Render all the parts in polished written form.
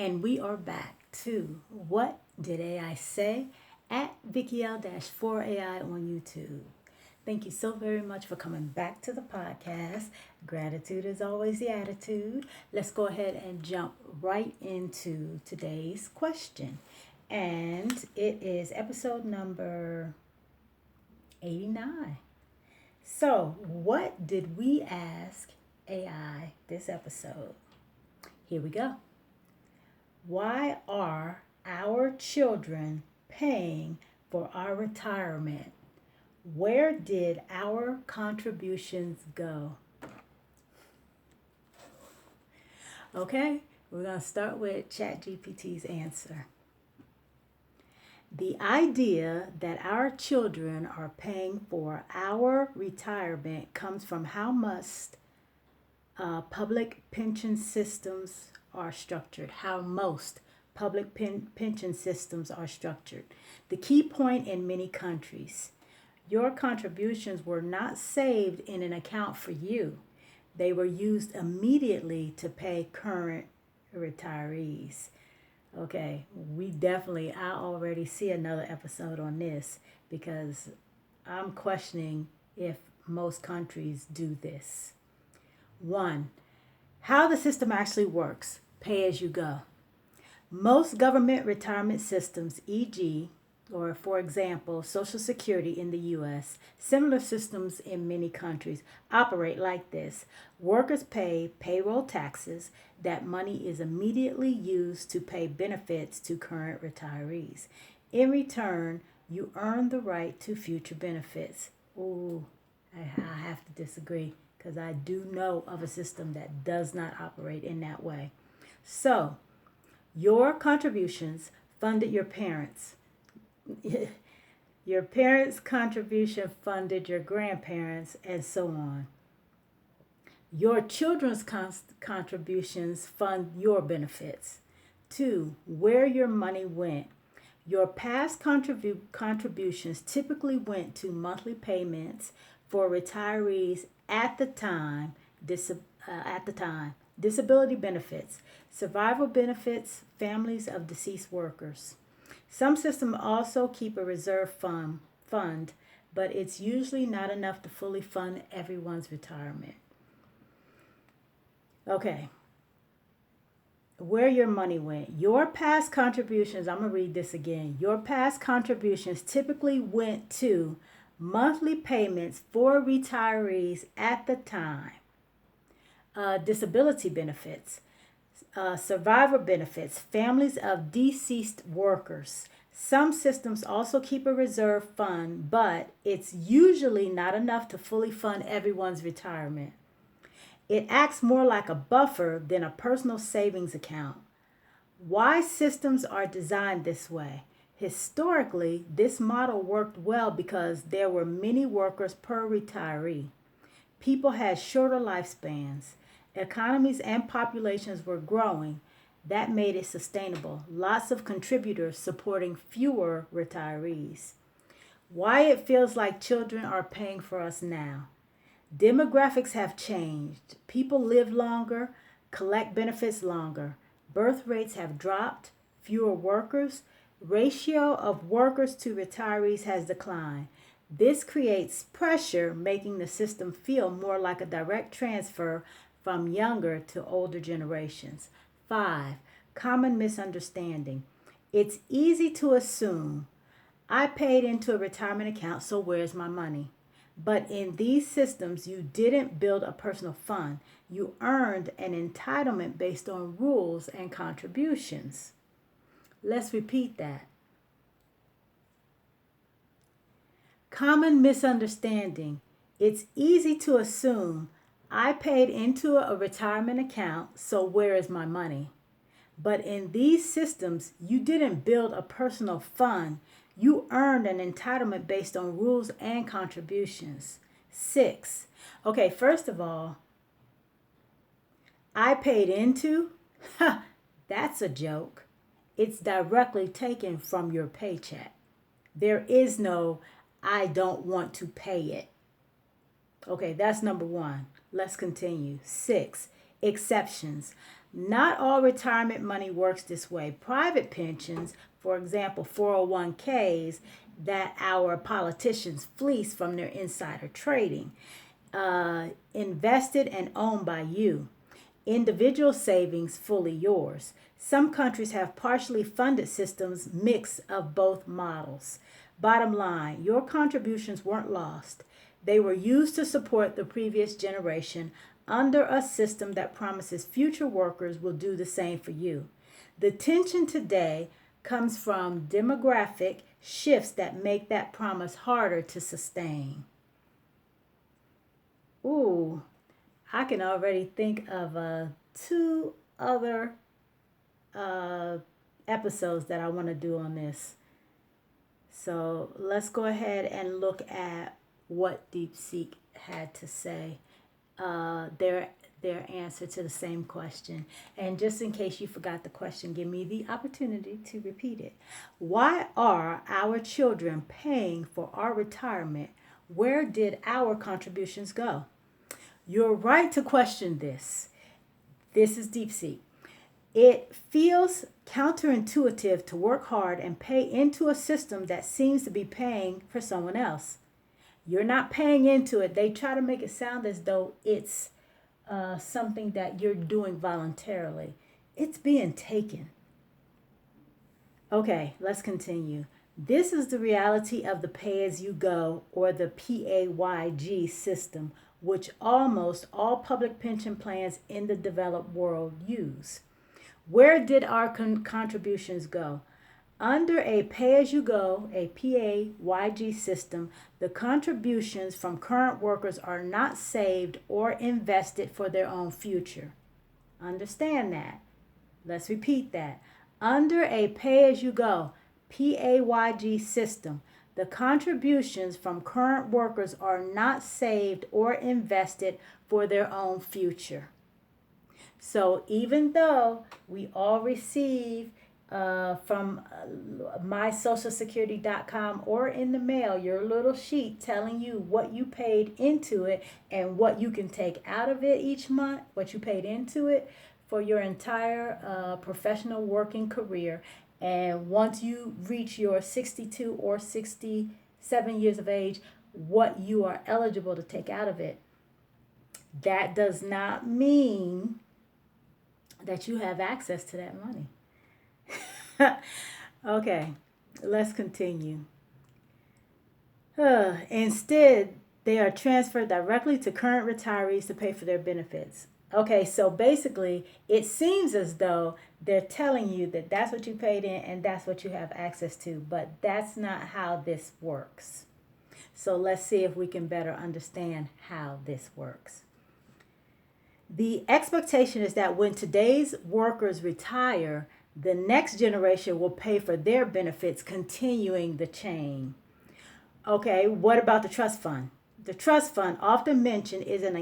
And we are back to What Did AI Say at VickyL-4AI on YouTube. Thank you so very much for coming back to the podcast. Gratitude is always the attitude. Let's go ahead and jump right into today's question. And it is episode number 89. So, what did we ask AI this episode? Here we go. Why are our children paying for our retirement? Where did our contributions go? Okay, we're going to start with Chatgpt's answer. The idea that our children are paying for our retirement comes from how most public pension systems are structured, how most public pension systems are structured. The key point in many countries, your contributions were not saved in an account for you. They were used immediately to pay current retirees. Okay, I already see another episode on this because I'm questioning if most countries do this. 1. How the system actually works. Pay as you go. Most government retirement systems, e.g., or for example, Social Security in the U.S., similar systems in many countries, operate like this. Workers pay payroll taxes. That money is immediately used to pay benefits to current retirees. In return, you earn the right to future benefits. Ooh, I have to disagree because I do know of a system that does not operate in that way. So, your contributions funded your parents. Your parents' contribution funded your grandparents, and so on. Your children's contributions fund your benefits. 2. Where your money went. Your past contributions typically went to monthly payments for retirees at the time, disability benefits, survival benefits, families of deceased workers. Some systems also keep a reserve fund, but it's usually not enough to fully fund everyone's retirement. Okay. Where your money went. Your past contributions, I'm going to read this again. Your past contributions typically went to monthly payments for retirees at the time, disability benefits, survivor benefits, families of deceased workers. Some systems also keep a reserve fund, but it's usually not enough to fully fund everyone's retirement. It acts more like a buffer than a personal savings account. Why systems are designed this way? Historically, this model worked well because there were many workers per retiree. People had shorter lifespans. Economies and populations were growing. That made it sustainable. Lots of contributors supporting fewer retirees. Why it feels like children are paying for us now. Demographics have changed. People live longer, collect benefits longer. Birth rates have dropped, fewer workers. Ratio of workers to retirees has declined. This creates pressure, making the system feel more like a direct transfer from younger to older generations. 5. Common misunderstanding. It's easy to assume, I paid into a retirement account, so where's my money? But in these systems, you didn't build a personal fund. You earned an entitlement based on rules and contributions. Let's repeat that. Common misunderstanding. It's easy to assume, I paid into a retirement account, so where is my money? But in these systems, you didn't build a personal fund. You earned an entitlement based on rules and contributions. 6. Okay, first of all, I paid into, that's a joke. It's directly taken from your paycheck. There is no, I don't want to pay it. Okay, that's number 1. Let's continue. 6. Exceptions. Not all retirement money works this way. Private pensions, for example, 401ks that our politicians fleece from their insider trading, invested and owned by you. Individual savings fully yours. Some countries have partially funded systems mix of both models. Bottom line, your contributions weren't lost. They were used to support the previous generation under a system that promises future workers will do the same for you. The tension today comes from demographic shifts that make that promise harder to sustain. Ooh, I can already think of two other episodes that I want to do on this. So let's go ahead and look at what Deepseek had to say. Their answer to the same question. And just in case you forgot the question, give me the opportunity to repeat it. Why are our children paying for our retirement? Where did our contributions go? You're right to question this. This is Deepseek. It feels counterintuitive to work hard and pay into a system that seems to be paying for someone else. You're not paying into it. They try to make it sound as though it's something that you're doing voluntarily. It's being taken. Okay, let's continue. This is the reality of the pay-as-you-go or the PAYG system, which almost all public pension plans in the developed world use. Where did our contributions go? Under a pay-as-you-go, a PAYG system, the contributions from current workers are not saved or invested for their own future. Understand that. Let's repeat that. Under a pay-as-you-go, PAYG system, the contributions from current workers are not saved or invested for their own future. So even though we all receive from mysocialsecurity.com or in the mail your little sheet telling you what you paid into it and what you can take out of it each month, what you paid into it for your entire professional working career. And once you reach your 62 or 67 years of age, what you are eligible to take out of it. That does not mean that you have access to that money. Okay, let's continue. Instead, they are transferred directly to current retirees to pay for their benefits. Okay, so basically, it seems as though they're telling you that that's what you paid in and that's what you have access to, but that's not how this works. So let's see if we can better understand how this works. The expectation is that when today's workers retire, the next generation will pay for their benefits, continuing the chain. Okay, what about the trust fund? The trust fund, often mentioned, is an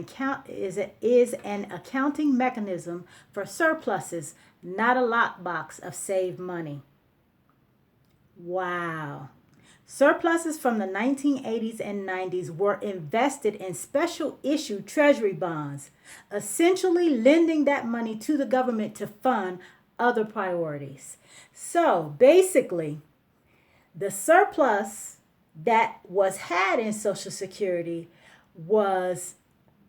accounting mechanism for surpluses, not a lockbox of saved money. Wow. Surpluses from the 1980s and 90s were invested in special issue treasury bonds, essentially lending that money to the government to fund other priorities. So basically, the surplus that was had in Social Security was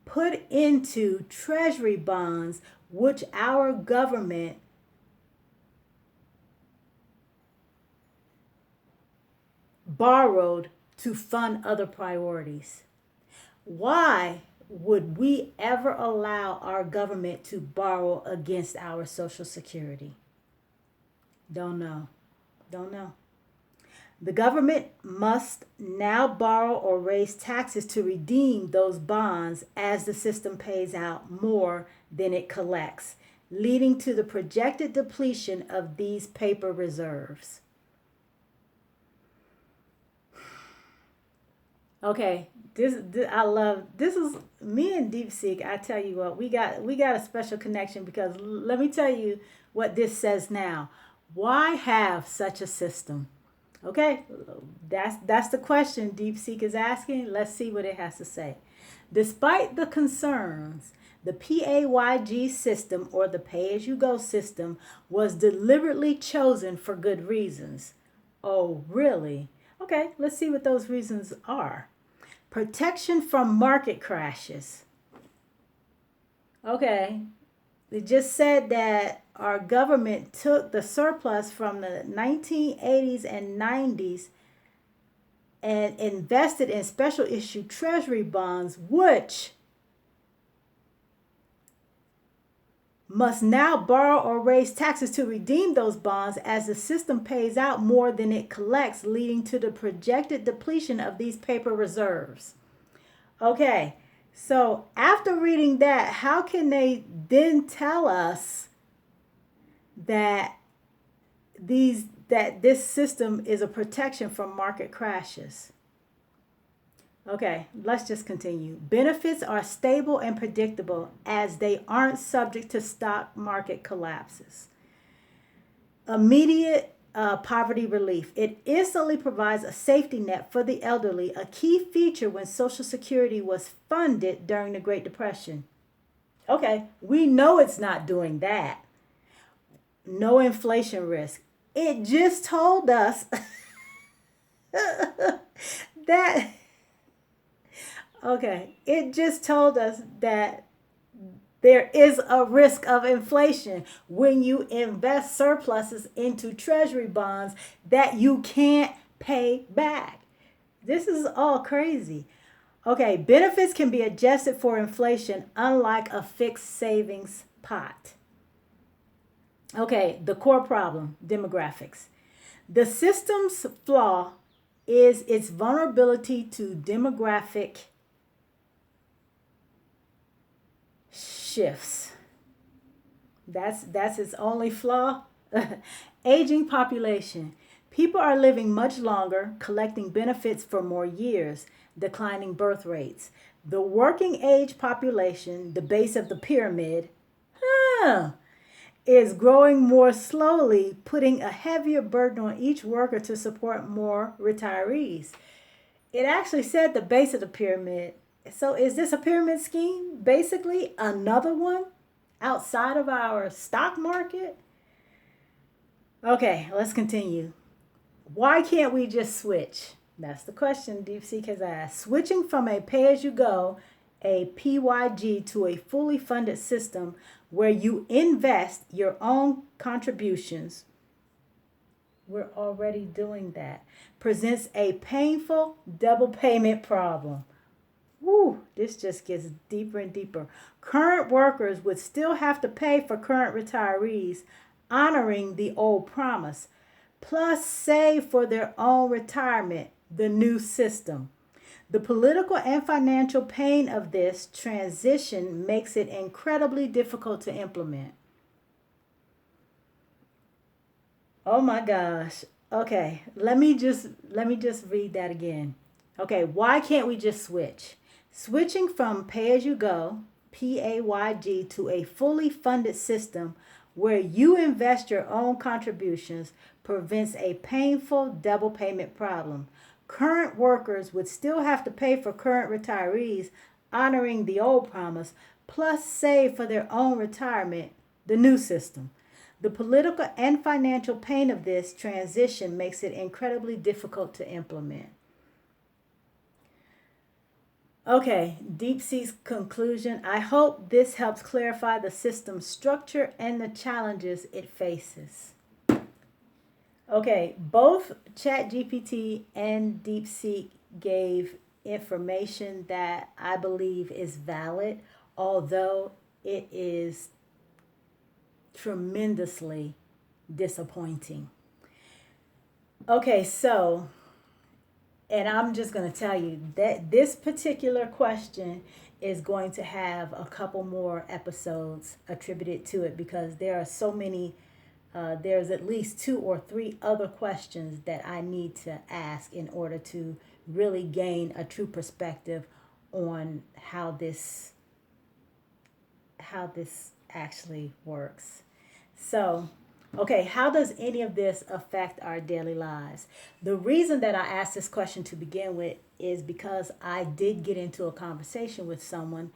put into treasury bonds, which our government borrowed to fund other priorities. Why would we ever allow our government to borrow against our Social Security? Don't know. The government must now borrow or raise taxes to redeem those bonds as the system pays out more than it collects, leading to the projected depletion of these paper reserves. Okay, this I love. This is me and Deepseek. I tell you what, we got a special connection because let me tell you what this says now. Why have such a system? Okay, that's the question Deepseek is asking. Let's see what it has to say. Despite the concerns The PAYG system, or the pay-as-you-go system, was deliberately chosen for good reasons. Oh, really? Okay, let's see what those reasons are. Protection from market crashes. Okay, it just said that our government took the surplus from the 1980s and 90s and invested in special issue treasury bonds, which must now borrow or raise taxes to redeem those bonds as the system pays out more than it collects, leading to the projected depletion of these paper reserves. Okay, so after reading that, how can they then tell us that this system is a protection from market crashes? Okay, let's just continue. Benefits are stable and predictable as they aren't subject to stock market collapses. Immediate poverty relief. It instantly provides a safety net for the elderly, a key feature when Social Security was funded during the Great Depression. Okay, we know it's not doing that. No inflation risk. It just told us that. Okay, it just told us that there is a risk of inflation when you invest surpluses into treasury bonds that you can't pay back. This is all crazy. Okay, benefits can be adjusted for inflation, unlike a fixed savings pot. Okay, the core problem, demographics. The system's flaw is its vulnerability to demographic shifts. That's its only flaw. Aging population. People are living much longer, collecting benefits for more years, declining birth rates. The working age population, the base of the pyramid, is growing more slowly, putting a heavier burden on each worker to support more retirees. It actually said the base of the pyramid. So is this a pyramid scheme? Basically, another one outside of our stock market? Okay, let's continue. Why can't we just switch? That's the question Deepseek has asked. Switching from a pay-as-you-go, a PYG, to a fully funded system where you invest your own contributions, we're already doing that, presents a painful double payment problem. Woo, this just gets deeper and deeper. Current workers would still have to pay for current retirees, honoring the old promise, plus save for their own retirement, the new system. The political and financial pain of this transition makes it incredibly difficult to implement. Oh my gosh. Okay, let me just read that again. Okay, why can't we just switch? Switching from pay-as-you-go, PAYG, to a fully funded system where you invest your own contributions prevents a painful double payment problem. Current workers would still have to pay for current retirees, honoring the old promise, plus save for their own retirement, the new system. The political and financial pain of this transition makes it incredibly difficult to implement. Okay, Deepseek's conclusion. I hope this helps clarify the system's structure and the challenges it faces. Okay, both Chatgpt and Deepseek gave information that I believe is valid, although it is tremendously disappointing. Okay, so, and I'm just going to tell you that this particular question is going to have a couple more episodes attributed to it because there are so many. There's at least 2 or 3 other questions that I need to ask in order to really gain a true perspective on how this actually works. So, okay, how does any of this affect our daily lives? The reason that I asked this question to begin with is because I did get into a conversation with someone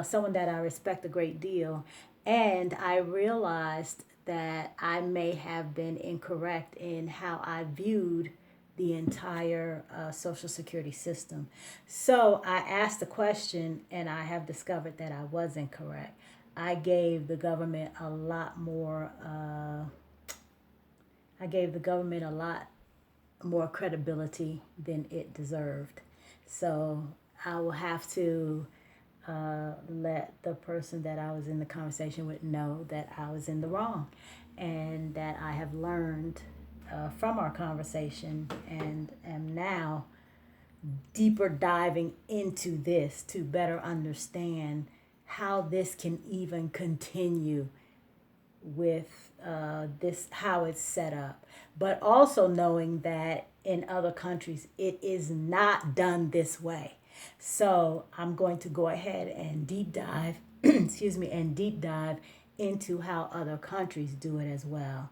someone that I respect a great deal, and I realized that I may have been incorrect in how I viewed the entire Social Security system. So I asked the question, and I have discovered that I was incorrect. I gave the government a lot more. I gave the government a lot more credibility than it deserved. So I will have to let the person that I was in the conversation with know that I was in the wrong, and that I have learned from our conversation and am now deeper diving into this to better understand how this can even continue with this, how it's set up, but also knowing that in other countries it is not done this way. So I'm going to go ahead and deep dive, excuse me, and deep dive into how other countries do it as well.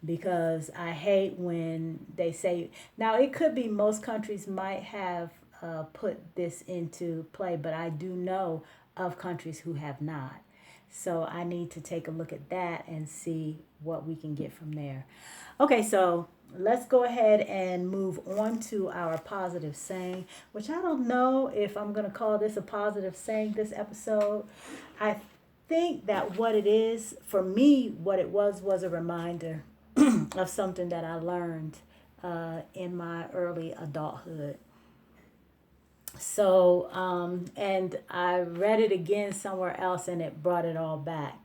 Because I hate when they say, now it could be most countries might have put this into play, but I do know of countries who have not. So I need to take a look at that and see what we can get from there. Okay, so let's go ahead and move on to our positive saying, which I don't know if I'm going to call this a positive saying this episode. I think that what it is, for me, what it was a reminder of something that I learned in my early adulthood. So, and I read it again somewhere else and it brought it all back.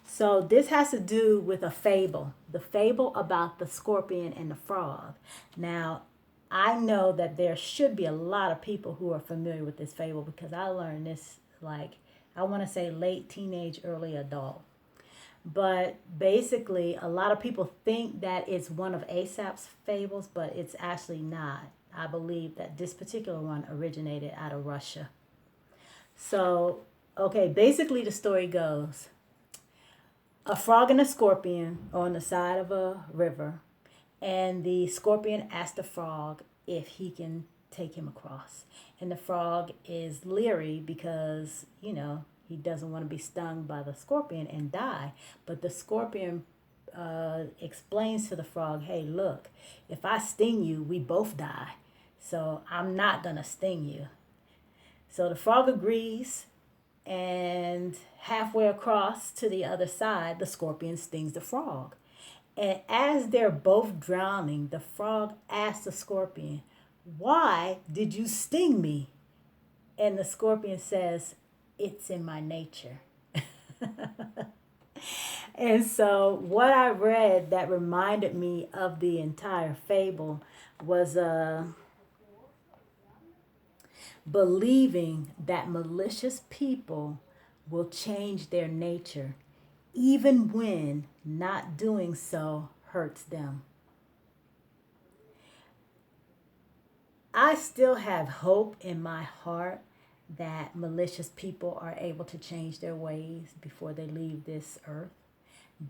So, this has to do with a fable, the fable about the scorpion and the frog. Now, I know that there should be a lot of people who are familiar with this fable because I learned this, like, I want to say late teenage, early adult. But basically, a lot of people think that it's one of Aesop's fables, but it's actually not. I believe that this particular one originated out of Russia. So, okay, basically the story goes, a frog and a scorpion are on the side of a river, and the scorpion asks the frog if he can take him across. And the frog is leery because, he doesn't want to be stung by the scorpion and die. But the scorpion explains to the frog, hey, look, if I sting you, we both die. So I'm not going to sting you. So the frog agrees, and halfway across to the other side, the scorpion stings the frog. And as they're both drowning, the frog asks the scorpion, why did you sting me? And the scorpion says, it's in my nature. And so what I read that reminded me of the entire fable was believing that malicious people will change their nature even when not doing so hurts them. I still have hope in my heart that malicious people are able to change their ways before they leave this earth.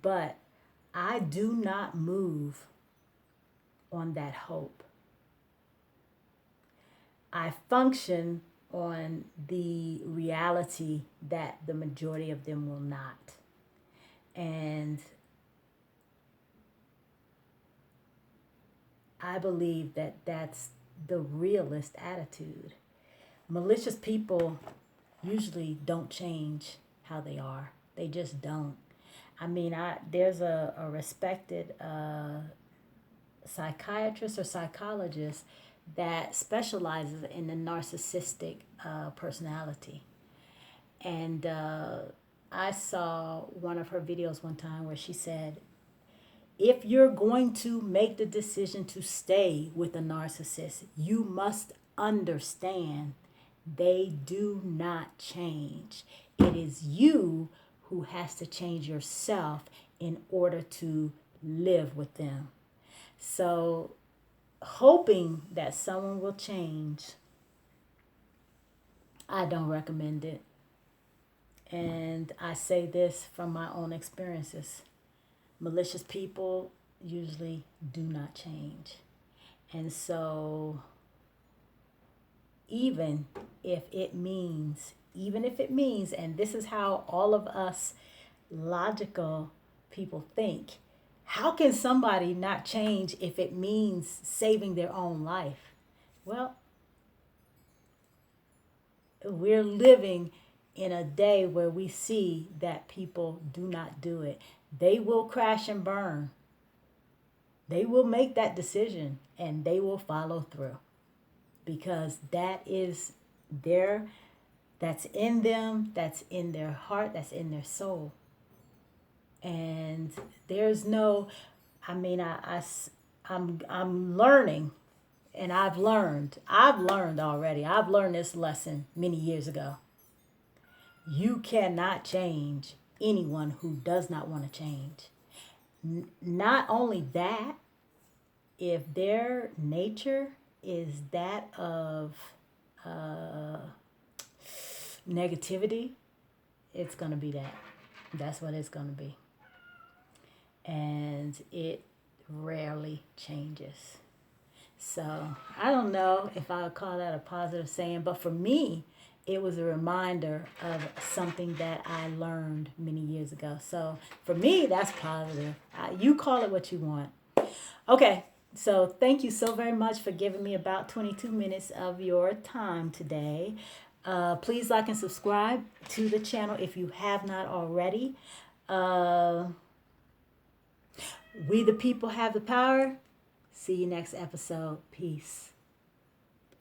But I do not move on that hope. I function on the reality that the majority of them will not. And I believe that that's the realist attitude. Malicious people usually don't change how they are. They just don't. I mean, there's a respected psychiatrist or psychologist that specializes in the narcissistic personality. And I saw one of her videos one time where she said, if you're going to make the decision to stay with a narcissist, you must understand they do not change. It is you who has to change yourself in order to live with them. So, hoping that someone will change, I don't recommend it. And I say this from my own experiences. Malicious people usually do not change. And so, even if it means even if it means, and this is how all of us logical people think, how can somebody not change if it means saving their own life? Well, we're living in a day where we see that people do not do it. They will crash and burn. They will make that decision and they will follow through because that is that's in them, that's in their heart, that's in their soul. And there's no, I mean, I'm learning, and I've learned already. I've learned this lesson many years ago. You cannot change anyone who does not want to change. Not only that, if their nature is that of negativity, it's going to be that. That's what it's going to be. And it rarely changes. So I don't know if I would call that a positive saying, but for me, it was a reminder of something that I learned many years ago. So for me, that's positive. You call it what you want. Okay, so thank you so very much for giving me about 22 minutes of your time today. Please like and subscribe to the channel if you have not already. We the people have the power. See you next episode. Peace.